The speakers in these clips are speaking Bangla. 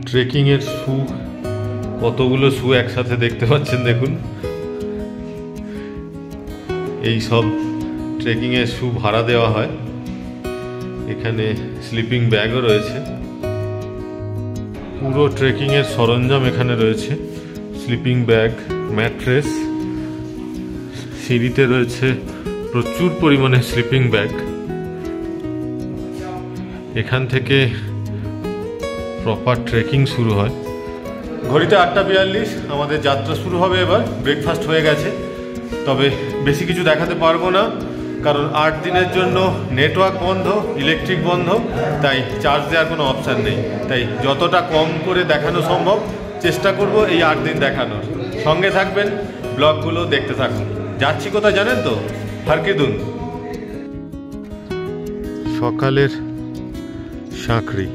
ট্রেকিংয়ের শু, কতগুলো শু একসাথে দেখতে পাচ্ছেন দেখুন। এই সব ট্রেকিংয়ের শু ভাড়া দেওয়া হয়। এখানে স্লিপিং ব্যাগও রয়েছে। পুরো ট্রেকিংয়ের সরঞ্জাম এখানে রয়েছে, স্লিপিং ব্যাগ, ম্যাট্রেস। সিঁড়িতে রয়েছে প্রচুর পরিমাণে স্লিপিং ব্যাগ। এখান থেকে প্রপার ট্রেকিং শুরু হয়। ঘড়িতে 8:42, আমাদের যাত্রা শুরু হবে এবার। ব্রেকফাস্ট হয়ে গেছে, তবে বেশি কিছু দেখাতে পারবো না, কারণ 8 দিনের জন্য নেটওয়ার্ক বন্ধ, ইলেকট্রিক বন্ধ, তাই চার্জ দেওয়ার কোনো অপশান নেই। তাই যতটা কম করে দেখানো সম্ভব চেষ্টা করব এই 8 দিন দেখানোর। সঙ্গে থাকবেন, ব্লগগুলো দেখতে থাকুন। যাচ্ছি কোথায় জানেন তো? হারকিদুন। সকালের সাঁকরি,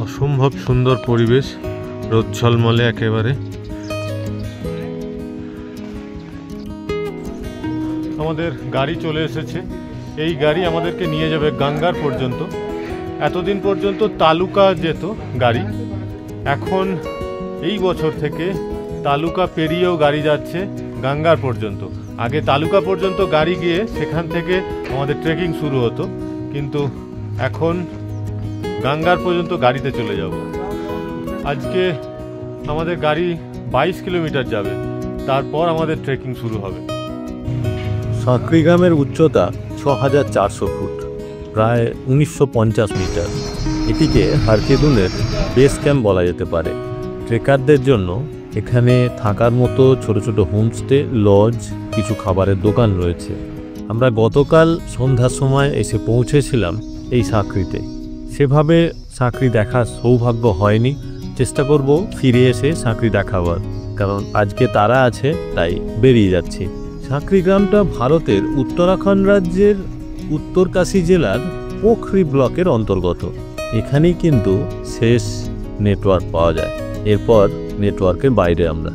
অসম্ভব সুন্দর পরিবেশ, রোদ ঝলমলে একেবারে। আমাদের গাড়ি চলে এসেছে। এই গাড়ি আমাদেরকে নিয়ে যাবে গাঙ্গার পর্যন্ত। এতদিন পর্যন্ত তালুকা যেত গাড়ি, এখন এই বছর থেকে তালুকা পেরিয়েও গাড়ি যাচ্ছে গাঙ্গার পর্যন্ত। আগে তালুকা পর্যন্ত গাড়ি গিয়ে সেখান থেকে আমাদের ট্রেকিং শুরু হতো, কিন্তু এখন গাঙ্গার পর্যন্ত গাড়িতে চলে যাব। আজকে আমাদের গাড়ি 22 কিলোমিটার যাবে, তারপর আমাদের ট্রেকিং শুরু হবে। সাঁকরি গ্রামের উচ্চতা 6400 ফুট, প্রায় 1950 মিটার। এটিকে হারকিদুনের বেস ক্যাম্প বলা যেতে পারে। ট্রেকারদের জন্য এখানে থাকার মতো ছোট ছোট হোমস্টে, লজ, কিছু খাবারের দোকান রয়েছে। আমরা গতকাল সন্ধ্যার সময় এসে পৌঁছেছিলাম এই সাঁকরিতে। সেভাবে সাঁকরি দেখার সৌভাগ্য হয়নি। চেষ্টা করব ফিরে এসে সাঁকরি দেখাবার, কারণ আজকে তারা আছে তাই বেরিয়ে যাচ্ছি। সাঁকরি গ্রামটা ভারতের উত্তরাখণ্ড রাজ্যের উত্তরকাশী জেলার পোখরি ব্লকের অন্তর্গত। এখানেই কিন্তু শেষ নেটওয়ার্ক পাওয়া যায়। এরপর নেটওয়ার্কের বাইরে আমরা।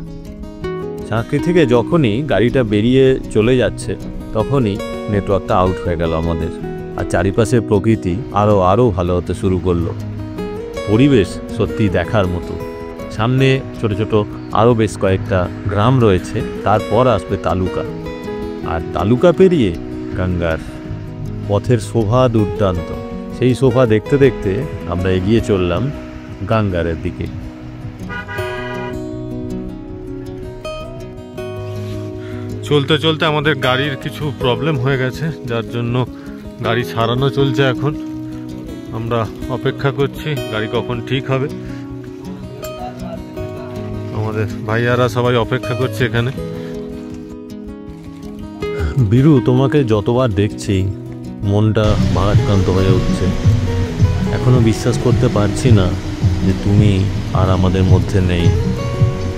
সাঁকরি থেকে যখনই গাড়িটা বেরিয়ে চলে যাচ্ছে তখনই নেটওয়ার্কটা আউট হয়ে গেল আমাদের। আর চারিপাশের প্রকৃতি আরও ভালো হতে শুরু করলো। পরিবেশ সত্যি দেখার মতো। সামনে ছোট ছোট আরও বেশ কয়েকটা গ্রাম রয়েছে, তারপর আসবে তালুকা, আর তালুকা পেরিয়ে গাঙ্গার। পথের শোভা দুর্দান্ত। সেই শোভা দেখতে দেখতে আমরা এগিয়ে চললাম গাঙ্গারের দিকে। চলতে চলতে আমাদের গাড়ির কিছু প্রবলেম হয়ে গেছে, যার জন্য গাড়ি সারানো চলছে। এখন আমরা অপেক্ষা করছি গাড়ি কখন ঠিক হবে। আমাদের ভাইয়ারা সবাই অপেক্ষা করছে এখানে। বীরু, তোমাকে যতবার দেখছি মনটা ভারাক্রান্ত হয়ে উঠছে। এখনো বিশ্বাস করতে পারছি না যে তুমি আর আমাদের মধ্যে নেই।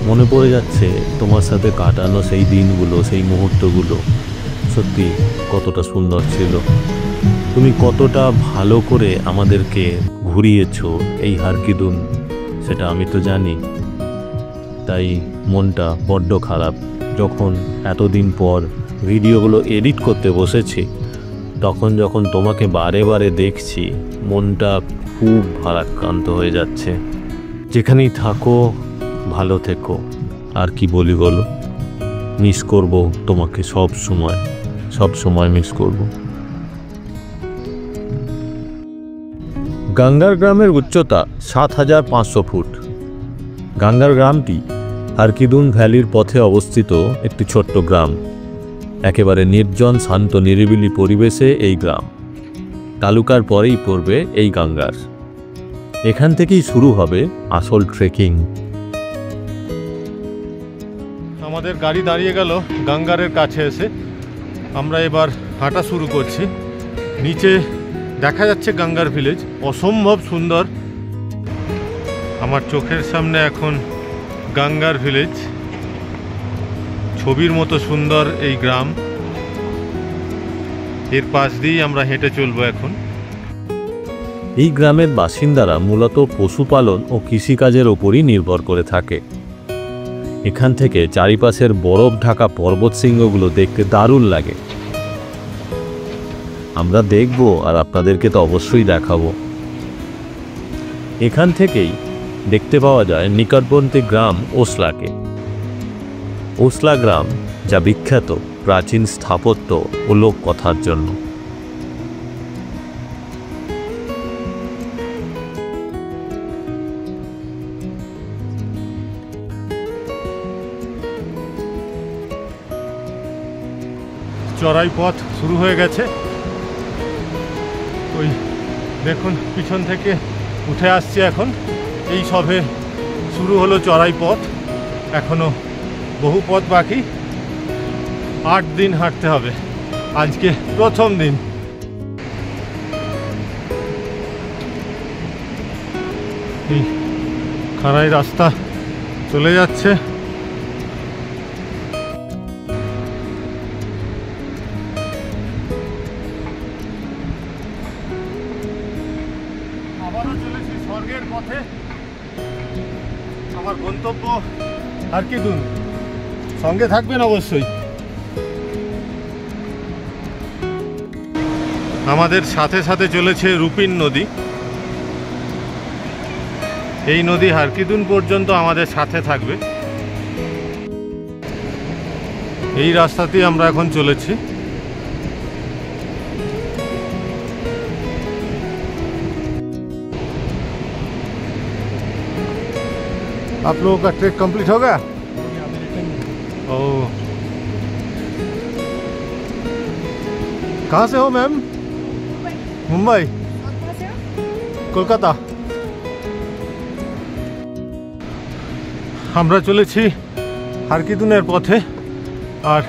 মনে পড়ে যাচ্ছে তোমার সাথে কাটানো সেই দিনগুলো, সেই মুহূর্তগুলো সত্যি কতটা সুন্দর ছিল। তুমি কতটা ভালো করে আমাদেরকে ঘুরিয়েছো এই হারকিদুন, সেটা আমি তো জানি। তাই মনটা বড্ড খারাপ। যখন এতদিন পর ভিডিওগুলো এডিট করতে বসেছি, যখন তোমাকে বারে বারে দেখছি, মনটা খুব ভারাক্রান্ত হয়ে যাচ্ছে। যেখানেই থাকো ভালো থেকো। আর কি বলি বলো, মিস করব তোমাকে সব সময় মিস করব। গাঙ্গার গ্রামের উচ্চতা 7500 ফুট। গাঙ্গার গ্রামটি হারকিদুন ভ্যালির পথে অবস্থিত একটি ছোট্ট গ্রাম। একেবারে নির্জন, শান্ত, নিরিবিলি পরিবেশে এই গ্রাম। তালুকার পরেই পড়বে এই গাঙ্গার। এখান থেকেই শুরু হবে আসল ট্রেকিং। আমাদের গাড়ি দাঁড়িয়ে গেল গাঙ্গারের কাছে এসে। আমরা এবার হাঁটা শুরু করছি। নিচে দেখা যাচ্ছে গাঙ্গার ভিলেজ, অসম্ভব সুন্দর। আমার চোখের সামনে এখন গাঙ্গার ভিলেজ, ছবির মতো সুন্দর এই গ্রাম। এর পাশ দিয়েই আমরা হেঁটে চলবো এখন। এই গ্রামের বাসিন্দারা মূলত পশুপালন ও কৃষিকাজের ওপরই নির্ভর করে থাকে। এখান থেকে চারিপাশের বরফ ঢাকা পর্বত শৃঙ্গগুলো দেখতে দারুণ লাগে। আমরা দেখব আর আপনাদেরকে তো অবশ্যই দেখাবো। এখান থেকেই দেখতে পাওয়া যায় নিকটবর্তী গ্রাম ওসলাকে। ওসলা গ্রাম যা বিখ্যাত প্রাচীন স্থাপত্য ও লোককথার জন্য। চড়াই পথ শুরু হয়ে গেছে। ওই দেখুন পিছন থেকে উঠে আসছে এখন। এই সবে শুরু হলো চড়াই পথ, এখনো বহু পথ বাকি। 8 দিন হাঁটতে হবে, আজকে প্রথম দিন। এই খাড়াই রাস্তা চলে যাচ্ছে। আবারও চলেছি স্বর্গের পথে। আমার গন্তব্য হারকিদুন। সঙ্গে থাকবেন অবশ্যই। আমাদের সাথে সাথে চলেছে রুপিন নদী। এই নদী হারকিদুন পর্যন্ত আমাদের সাথে থাকবে। এই রাস্তাতেই আমরা এখন চলেছি। आप लोगों का ट्रेक कंप्लीट हो गया? ओह, कहाँ से हो मैम? मुंबई, কলকাতা। আমরা চলেছি হারকিদুনের পথে, আর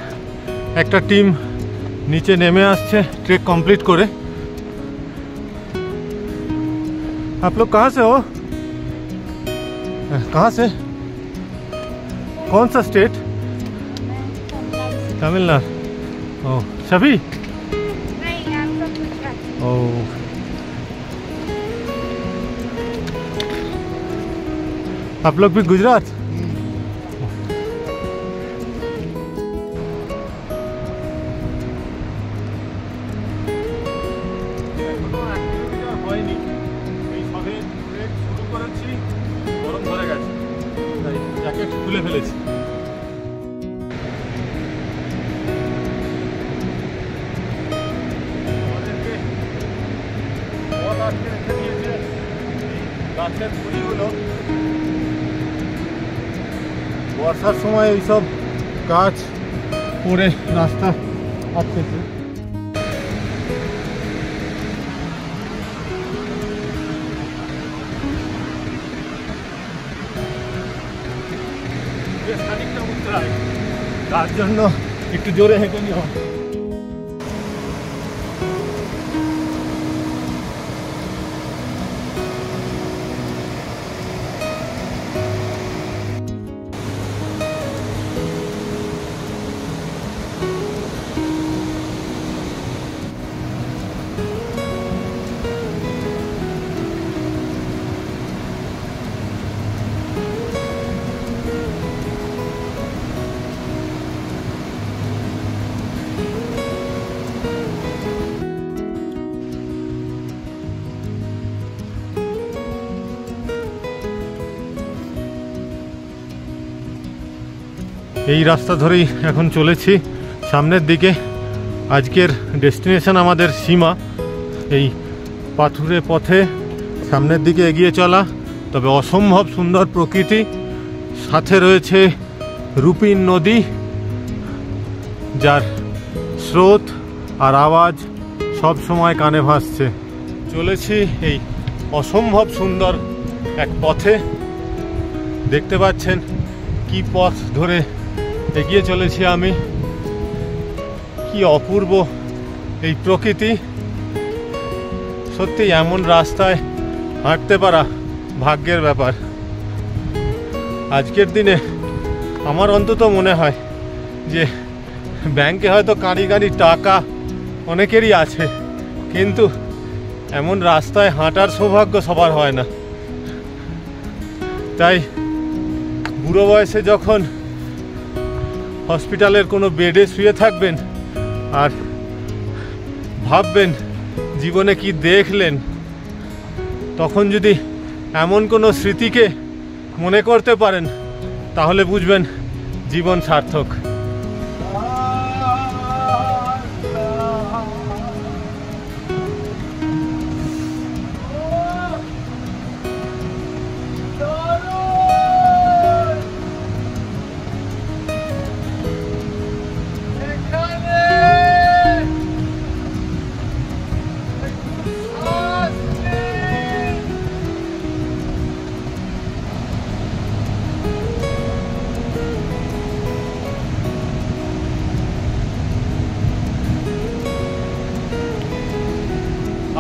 একটা টিম নিচে নেমে আসছে ট্রেক কমপ্লিট করে। आप लोग कहाँ से हो? कहाँ से? कौन सा स्टेट? तमिलनाडु। ओह, सभी? नहीं, I'm from Gujarat. ओह, आप लोग भी गुजरात? জ্যাকেট খুলে ফেলেছি। গাছের গুঁড়িগুলো বর্ষার সময় এইসব গাছ পড়ে রাস্তা আটকেছে। খানিকটা উতরায়, তার জন্য একটু জোরে হেঁটে নিও। এই রাস্তা ধরেই এখন চলেছি সামনের দিকে। আজকের ডেস্টিনেশন আমাদের সীমা। এই পাথুরে পথে সামনের দিকে এগিয়ে চলা, তবে অসম্ভব সুন্দর প্রকৃতি, সাথে রয়েছে রুপিন নদী, যার স্রোত আর আওয়াজ সব সময় কানে ভাসছে। চলেছি এই অসম্ভব সুন্দর এক পথে। দেখতে পাচ্ছেন কি পথ ধরে এগিয়ে চলেছি আমি। কি অপূর্ব এই প্রকৃতি। সত্যি এমন রাস্তায় হাঁটতে পারা ভাগ্যের ব্যাপার। আজকের দিনে আমার অন্তত মনে হয় যে ব্যাংকে হয়তো কাঁড়ি কাঁড়ি টাকা অনেকেরই আছে, কিন্তু এমন রাস্তায় হাঁটার সৌভাগ্য সবার হয় না। তাই বুড়ো বয়সে যখন হসপিটালের কোনো বেডে শুয়ে থাকবেন আর ভাববেন জীবনে কি দেখলেন, তখন যদি এমন কোনো স্মৃতিকে মনে করতে পারেন তাহলে বুঝবেন জীবন সার্থক।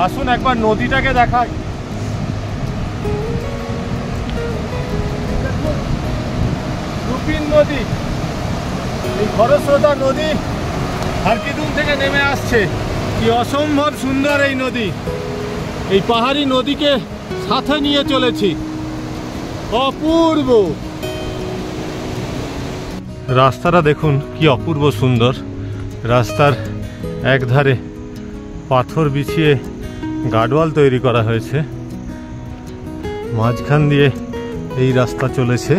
আসুন একবার নদীটাকে দেখাই। রূপিন নদী, এই খরস্রোতা নদী হারকিদুন থেকে নেমে আসছে। কি অসম্ভব সুন্দর এই নদী! এই পাহাড়ি নদীকে সাথে নিয়ে চলেছি, অপূর্ব। রাস্তাটা দেখুন কি অপূর্ব সুন্দর। রাস্তার একধারে পাথর বিছিয়ে গার্ডওয়াল তৈরি করা হয়েছে, মাঝখান দিয়ে এই রাস্তা চলেছে।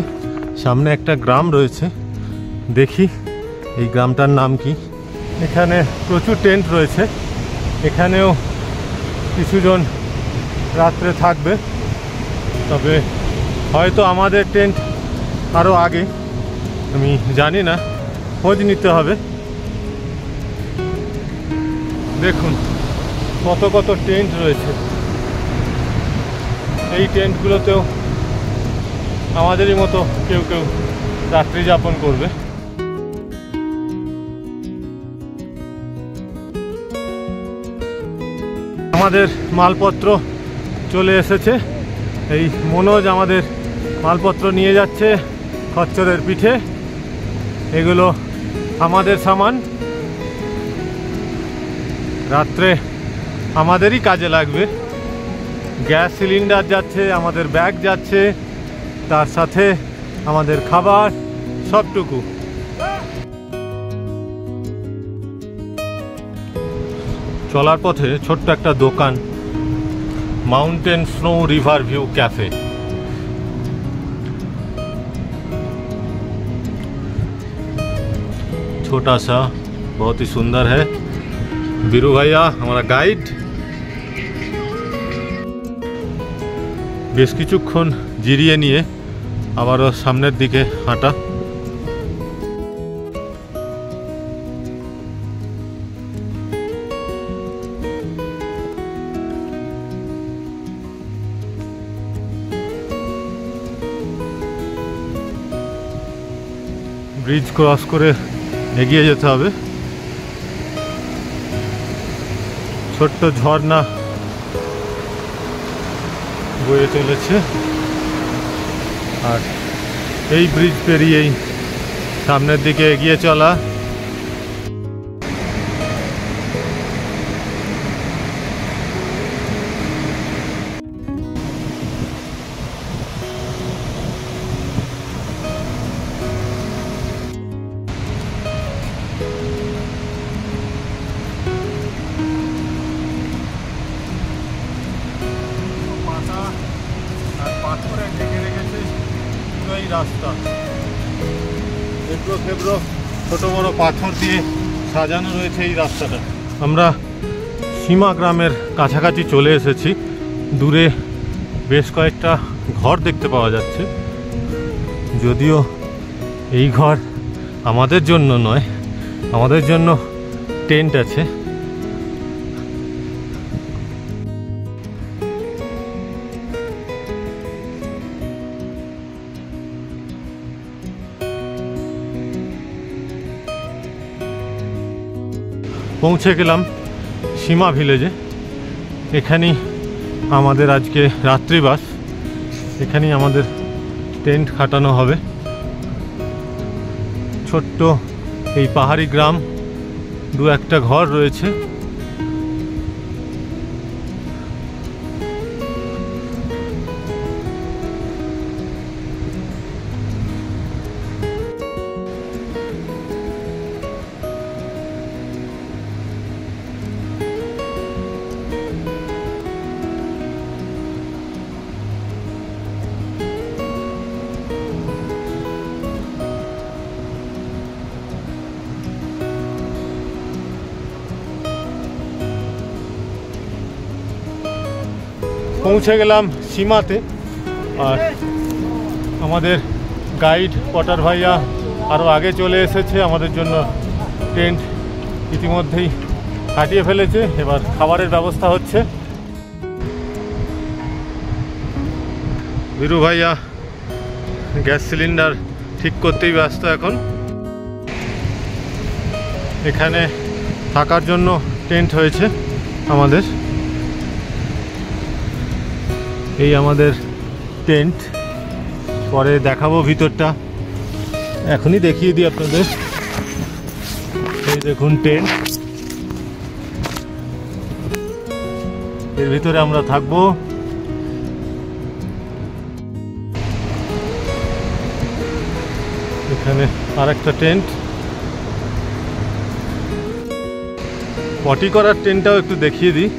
সামনে একটা গ্রাম রয়েছে, দেখি এই গ্রামটার নাম কি। এখানে প্রচুর টেন্ট রয়েছে, এখানেও কিছুজন রাত্রে থাকবে, তবে হয়তো আমাদের টেন্ট আরও আগে, আমি জানি না, খোঁজ নিতে হবে। দেখুন কত কত টেন্ট রয়েছে। এই টেন্টগুলোতেও আমাদেরই মতো কেউ কেউ রাত্রি যাপন করবে। আমাদের মালপত্র চলে এসেছে। এই মনোজ আমাদের মালপত্র নিয়ে যাচ্ছে খচ্চরের পিঠে। এগুলো আমাদের সামান, রাত্রে আমাদেরই কাজে লাগবে। গ্যাস সিলিন্ডার যাচ্ছে, আমাদের ব্যাগ যাচ্ছে, তার সাথে আমাদের খাবার, সবটুকু। চলার পথে ছোট্ট একটা দোকান, mountain snow river view cafe. छोटा सा, बहुत ही सुंदर है। बीरू भैया हमारा गाइड। बेश किछुक्षण जिरिए निये आबारो सामनेर दिके हाँटा। ब्रिज क्रस करे एगिए जेते होबे। छोट्ट झर्ना বয়ে চলেছে আর এই ব্রিজ পেরিয়েই সামনের দিকে এগিয়ে চলা। রাস্তা এবড়ো খেবড়ো ছোট বড় পাথর দিয়ে সাজানো রয়েছে এই রাস্তাটা। আমরা সীমা গ্রামের কাছাকাছি চলে এসেছি। দূরে বেশ কয়েকটা ঘর দেখতে পাওয়া যাচ্ছে, যদিও এই ঘর আমাদের জন্য নয়, আমাদের জন্য টেন্ট আছে। পৌঁছে গেলাম সীমা ভিলেজে। এখানেই আমাদের আজকে রাত্রিবাস, এখানেই আমাদের টেন্ট খাটানো হবে। ছোট্ট এই পাহাড়ি গ্রাম, দু একটা ঘর রয়েছে। পৌঁছে গেলাম সীমাতে। আর আমাদের গাইড পটার ভাইয়া আরও আগে চলে এসেছে, আমাদের জন্য টেন্ট ইতিমধ্যেই কাটিয়ে ফেলেছে। এবার খাবারের ব্যবস্থা হচ্ছে। বীরু ভাইয়া গ্যাস সিলিন্ডার ঠিক করতেই ব্যস্ত এখন। এখানে থাকার জন্য টেন্ট হয়েছে আমাদের। এই আমাদের টেন্ট, পরে দেখাবো ভিতরটা, এখনই দেখিয়ে দিই আপনাদের। এই দেখুন টেন্ট, এর ভিতরে আমরা থাকবো। এখানে আর একটা টেন্ট, পটি করার টেন্টটাও একটু দেখিয়ে দিই।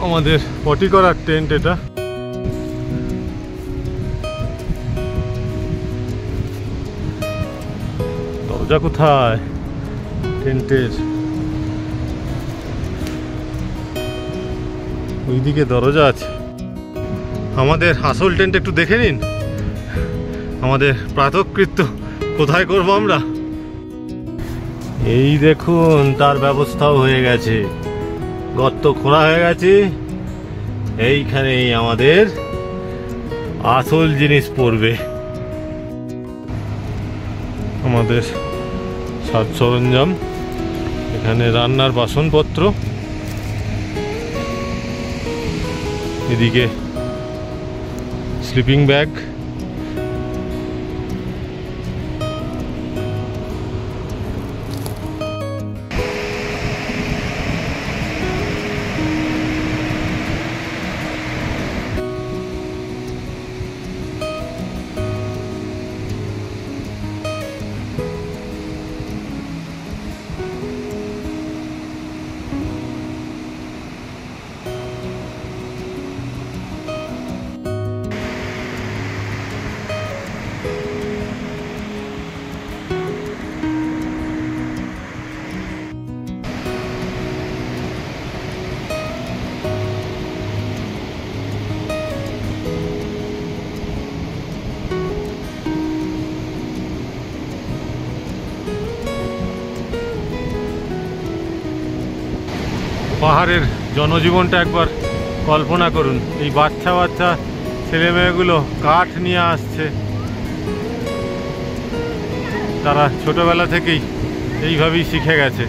আমাদের পটি করার টেন্ট এটা। দরজা কোথায় টেন্টের? ওইদিকে দরজা আছে। আমাদের আসল টেন্ট একটু দেখে নিন। আমাদের প্রাতঃকৃত্য কোথায় করব আমরা? এই দেখুন, তার ব্যবস্থাও হয়ে গেছে, গর্ত খোঁড়া হয়ে গেছে। এইখানেই আমাদের আসল জিনিস পড়বে। আমাদের সাজ সরঞ্জাম, এখানে রান্নার বাসনপত্র, এদিকে স্লিপিং ব্যাগ, পাহাড়ের জনজীবনটা একবার কল্পনা করুন। এই বাচ্চা বাচ্চা ছেলে মেয়েগুলো কাঠ নিয়ে আসছে, তারা ছোটবেলা থেকেই এইভাবেই শিখে গেছে।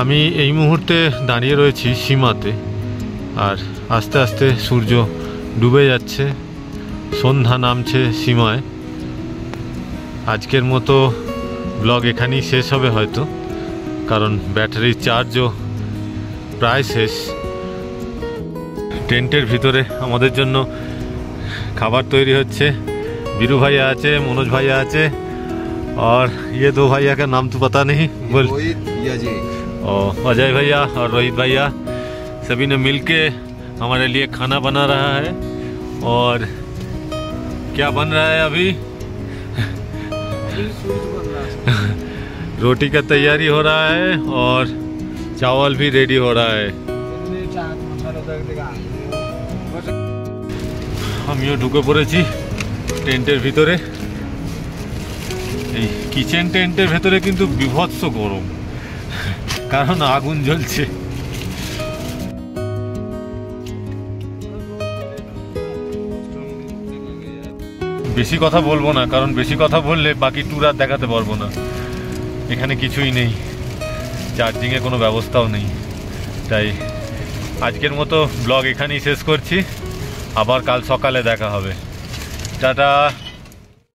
আমি এই মুহূর্তে দাঁড়িয়ে রয়েছি সীমাতে, আর আস্তে আস্তে সূর্য ডুবে যাচ্ছে, সন্ধ্যা নামছে সীমায়। আজকের মতো ব্লগ এখানেই শেষ হবে হয়তো, কারণ ব্যাটারির চার্জও প্রায় শেষ। টেন্টের ভিতরে আমাদের জন্য খাবার তৈরি হচ্ছে। बीरू भैया आचे, मनोज भैया आचे और ये दो भैया का नाम तो पता नहीं बोल, और अजय भैया और रोहित भैया सभी ने मिलके हमारे लिए खाना बना रहा है। और क्या बन रहा है अभी? रोटी का तैयारी हो रहा है और चावल भी रेडी हो रहा है। আমিও ঢুকে পড়েছি টেন্টের ভিতরে। এই কিচেন টেন্টের ভেতরে কিন্তু বিভৎস গরম, কারণ আগুন জ্বলছে। বেশি কথা বলবো না, কারণ বেশি কথা বললে বাকি ট্যুর আর দেখাতে পারবো না। এখানে কিছুই নেই, চার্জিংয়ের কোনো ব্যবস্থাও নেই। তাই আজকের মতো ব্লগ এখানেই শেষ করছি, আবার কাল সকালে দেখা হবে। টাটা।